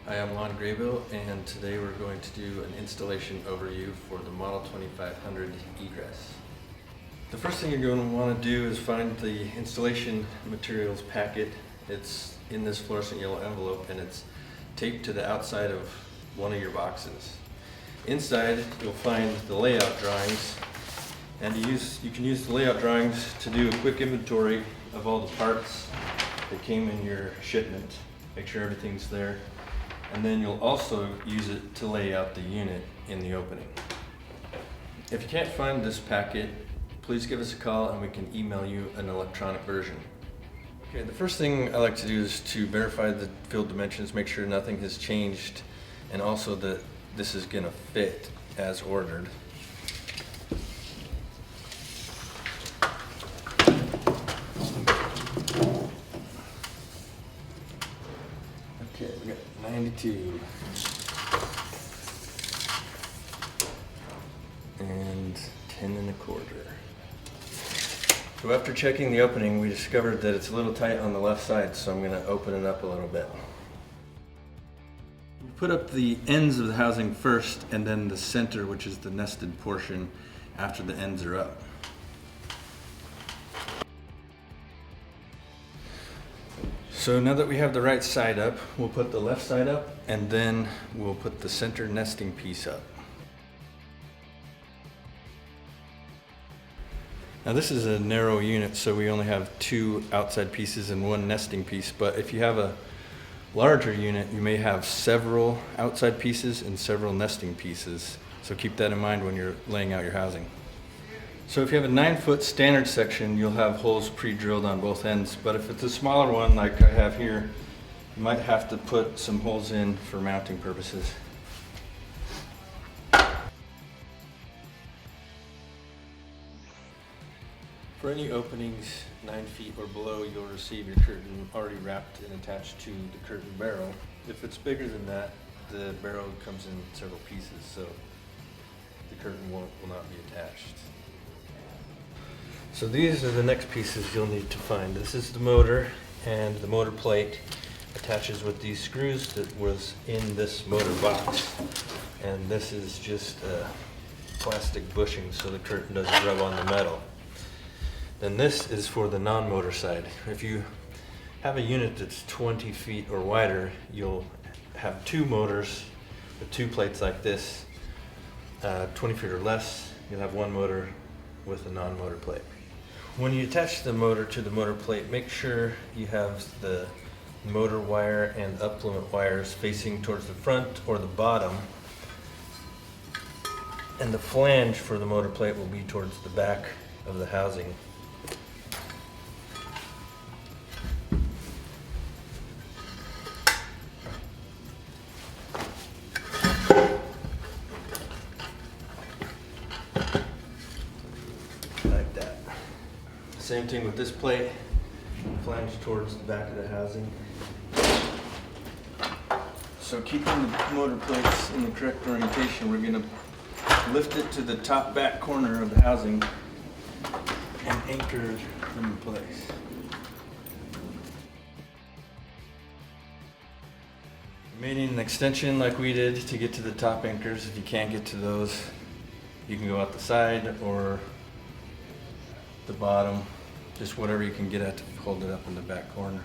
Hi, I'm Lon Graybill, and today we're going to do an installation overview for the Model 2500 egress. The first thing you're going to want to do is find the installation materials packet. It's in this fluorescent yellow envelope and it's taped to the outside of one of your boxes. Inside you'll find the layout drawings, and you can use the layout drawings to do a quick inventory of all the parts that came in your shipment. Make sure everything's there. And then you'll also use it to lay out the unit in the opening. If you can't find this packet, please give us a call and we can email you an electronic version. Okay, the first thing I like to do is to verify the field dimensions, make sure nothing has changed, and also that this is going to fit as ordered. Okay, we got 92 and 10 1/4. So after checking the opening, we discovered that it's a little tight on the left side, so I'm going to open it up a little bit. We put up the ends of the housing first, and then the center, which is the nested portion, after the ends are up. So now that we have the right side up, we'll put the left side up, and then we'll put the center nesting piece up. Now this is a narrow unit, so we only have 2 outside pieces and 1 nesting piece, but if you have a larger unit, you may have several outside pieces and several nesting pieces. So keep that in mind when you're laying out your housing. So if you have a 9-foot standard section, you'll have holes pre-drilled on both ends, but if it's a smaller one like I have here, you might have to put some holes in for mounting purposes. For any openings 9 feet or below, you'll receive your curtain already wrapped and attached to the curtain barrel. If it's bigger than that, the barrel comes in several pieces, so the curtain will not be attached. So these are the next pieces you'll need to find. This is the motor, and the motor plate attaches with these screws that was in this motor box. And this is just plastic bushing so the curtain doesn't rub on the metal. Then this is for the non-motor side. If you have a unit that's 20 feet or wider, you'll have 2 motors with 2 plates like this. 20 feet or less, you'll have 1 motor with a non-motor plate. When you attach the motor to the motor plate, make sure you have the motor wire and uplimit wires facing towards the front or the bottom, and the flange for the motor plate will be towards the back of the housing. Like that. Same thing with this plate, flange towards the back of the housing. So keeping the motor plates in the correct orientation, we're going to lift it to the top back corner of the housing and anchor it in place. You may need an extension like we did to get to the top anchors. If you can't get to those, you can go out the side or the bottom, just whatever you can get at to hold it up in the back corner.